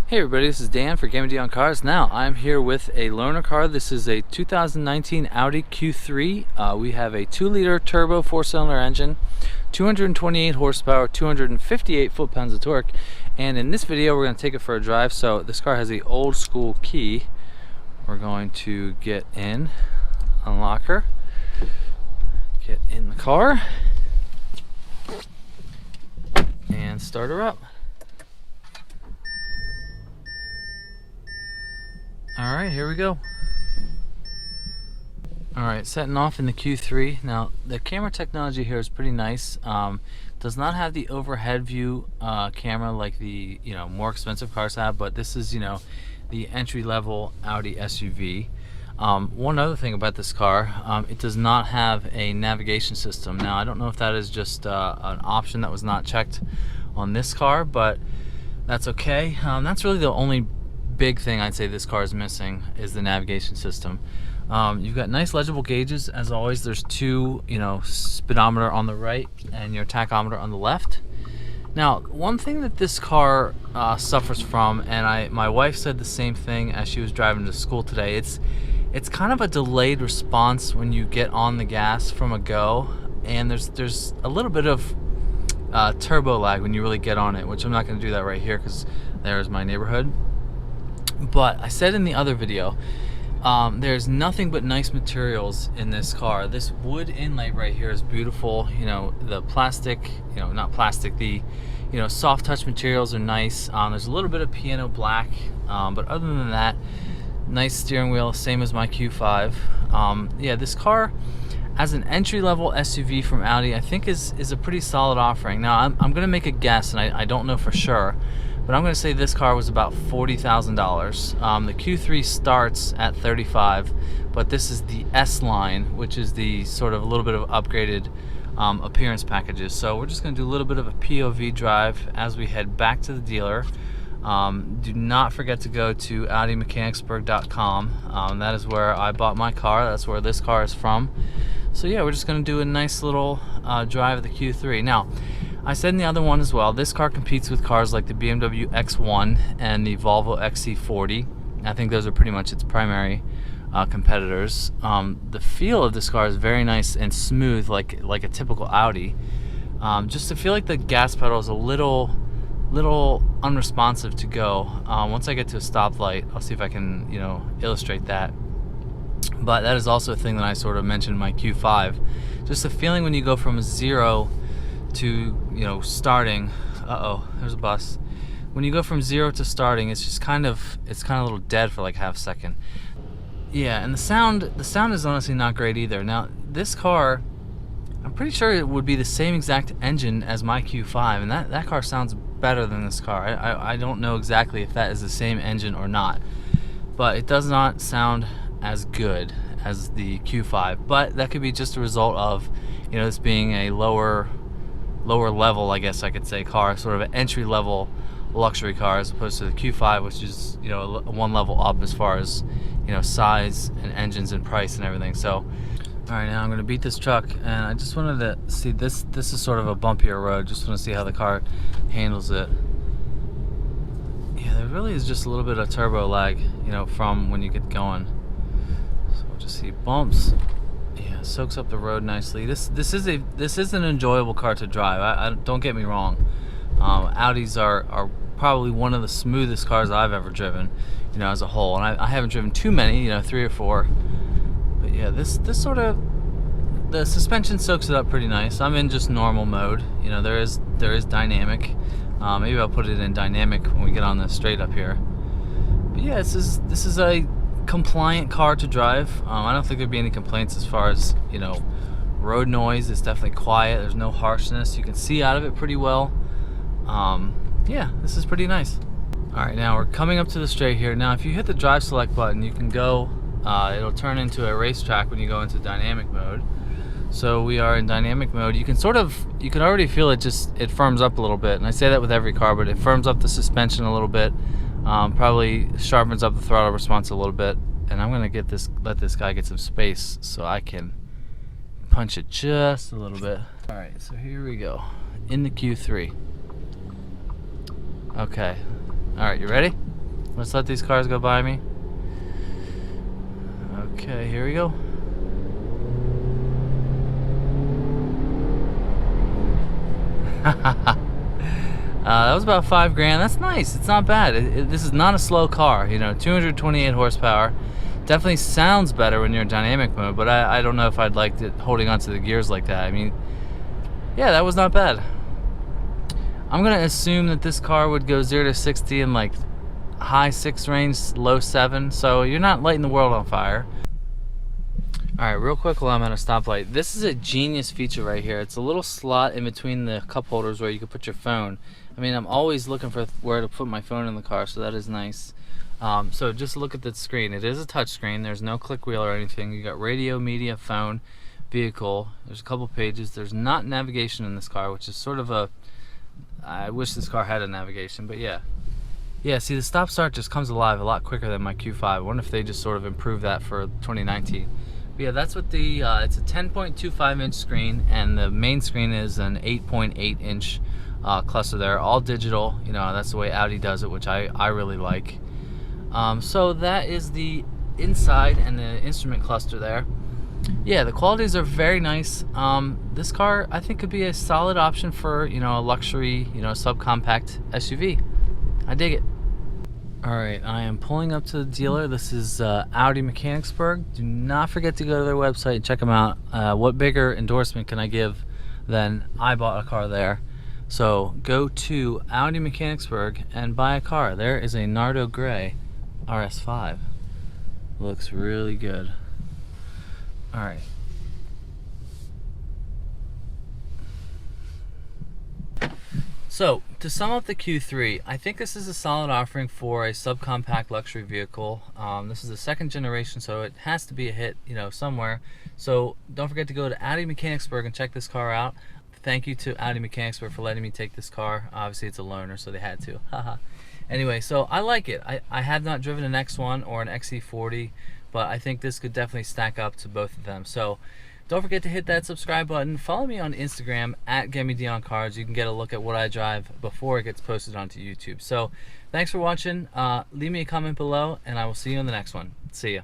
Hey everybody, this is Dan for Gaming D on Cars. Now I'm here with a loaner car. This is a 2019 Audi Q3. We have a 2-liter turbo 4-cylinder engine, 228 horsepower, 258 foot-pounds of torque, and in this video we're going to take it for a drive. So this car has the old school key. We're going to get in, unlock her, get in the car, and start her up. Alright, here we go. Alright, setting off in the Q3. Now, the camera technology here is pretty nice. Does not have the overhead view camera like the more expensive cars have, but this is the entry-level Audi SUV. One other thing about this car, it does not have a navigation system. Now, I don't know if that is just an option that was not checked on this car, but that's okay. That's really the only big thing I'd say this car is missing is the navigation system. You've got nice legible gauges as always. There's two speedometer on the right and your tachometer on the left. Now, one thing that this car suffers from, and my wife said the same thing as she was driving to school today, it's kind of a delayed response when you get on the gas from a go, and there's a little bit of turbo lag when you really get on it, which I'm not going to do that right here because there's my neighborhood. But I said in the other video, there's nothing but nice materials in this car. This wood inlay right here is beautiful. The plastic, not plastic, the soft touch materials are nice. There's a little bit of piano black, but other than that, nice steering wheel, same as my Q5. Yeah, this car as an entry-level SUV from Audi, I think is a pretty solid offering. Now, I'm gonna make a guess, and I don't know for sure, but I'm going to say this car was about $40,000. The Q3 starts at $35,000, but this is the S line, which is the sort of a little bit of upgraded appearance packages. So we're just going to do a little bit of a POV drive as we head back to the dealer. Do not forget to go to audimechanicsburg.com. That is where I bought my car. That's where this car is from. So yeah, we're just going to do a nice little drive of the Q3. Now, I said in the other one as well, this car competes with cars like the BMW X1 and the Volvo XC40. I think those are pretty much its primary competitors. The feel of this car is very nice and smooth, like a typical Audi. Just to feel like the gas pedal is a little unresponsive to go. Once I get to a stoplight, I'll see if I can illustrate that. But that is also a thing that I sort of mentioned in my Q5. Just the feeling when you go from 0 to starting. There's a bus. When you go from 0 to starting, it's just kind of a little dead for like half a second. Yeah, and the sound is honestly not great either. Now this car, I'm pretty sure it would be the same exact engine as my Q5, and that car sounds better than this car. I don't know exactly if that is the same engine or not, but it does not sound as good as the Q5. But that could be just a result of this being a lower level, I guess I could say, car, sort of an entry level luxury car, as opposed to the Q5, which is one level up as far as size and engines and price and everything. So all right, now I'm going to beat this truck, and I just wanted to see this is sort of a bumpier road. Just want to see how the car handles it. Yeah, there really is just a little bit of turbo lag from when you get going. So we'll just see bumps. Yeah, soaks up the road nicely. This is an enjoyable car to drive. I don't get me wrong. Audis are probably one of the smoothest cars I've ever driven, as a whole. And I haven't driven too many, 3 or 4. But yeah, this sort of, the suspension soaks it up pretty nice. I'm in just normal mode. There is dynamic. Maybe I'll put it in dynamic when we get on the straight up here. But yeah, this is a compliant car to drive. I don't think there'd be any complaints as far as road noise. It's definitely quiet. There's no harshness. You can see out of it pretty well. Yeah, this is pretty nice. Alright, now we're coming up to the straight here. Now if you hit the drive select button, you can go, it'll turn into a racetrack when you go into dynamic mode. So we are in dynamic mode. You can already feel it firms up a little bit, and I say that with every car, but it firms up the suspension a little bit. Probably sharpens up the throttle response a little bit, and I'm gonna let this guy get some space so I can punch it just a little bit. All right, so here we go in the Q3. Okay, all right, you ready? Let's let these cars go by me. Okay, here we go. That was about $5 grand. That's nice. It's not bad. This is not a slow car. You know, 228 horsepower. Definitely sounds better when you're in dynamic mode, but I don't know if I'd like it holding onto the gears like that. I mean, yeah, that was not bad. I'm gonna assume that this car would go 0 to 60 in like high 6 range, low 7. So you're not lighting the world on fire. All right, real quick while I'm at a stoplight. This is a genius feature right here. It's a little slot in between the cup holders where you can put your phone. I mean, I'm always looking for where to put my phone in the car, so that is nice. So just look at the screen. It is a touch screen. There's no click wheel or anything. You got radio, media, phone, vehicle. There's a couple pages. There's not navigation in this car, which is sort of a... I wish this car had a navigation, but yeah. Yeah, see, the stop start just comes alive a lot quicker than my Q5. I wonder if they just sort of improved that for 2019. But yeah, that's what the, it's a 10.25 inch screen, and the main screen is an 8.8 inch cluster there, all digital. You know, that's the way Audi does it, which I really like. So that is the inside and the instrument cluster there. Yeah, the qualities are very nice. This car, I think, could be a solid option for, you know, a luxury, you know, subcompact SUV. I dig it. Alright, I am pulling up to the dealer. This is Audi Mechanicsburg. Do not forget to go to their website and check them out. What bigger endorsement can I give than I bought a car there? So go to Audi Mechanicsburg and buy a car. There is a Nardo Gray RS5. Looks really good. Alright. So, to sum up the Q3, I think this is a solid offering for a subcompact luxury vehicle. This is the second generation, so it has to be a hit, you know, somewhere. So, don't forget to go to Audi Mechanicsburg and check this car out. Thank you to Audi Mechanicsburg for letting me take this car. Obviously, it's a loaner, so they had to. Haha. Anyway, so I like it. I have not driven an X1 or an XC40, but I think this could definitely stack up to both of them. So, don't forget to hit that subscribe button. Follow me on Instagram at GetMeDionCars. You can get a look at what I drive before it gets posted onto YouTube. So, thanks for watching. Leave me a comment below, and I will see you in the next one. See ya.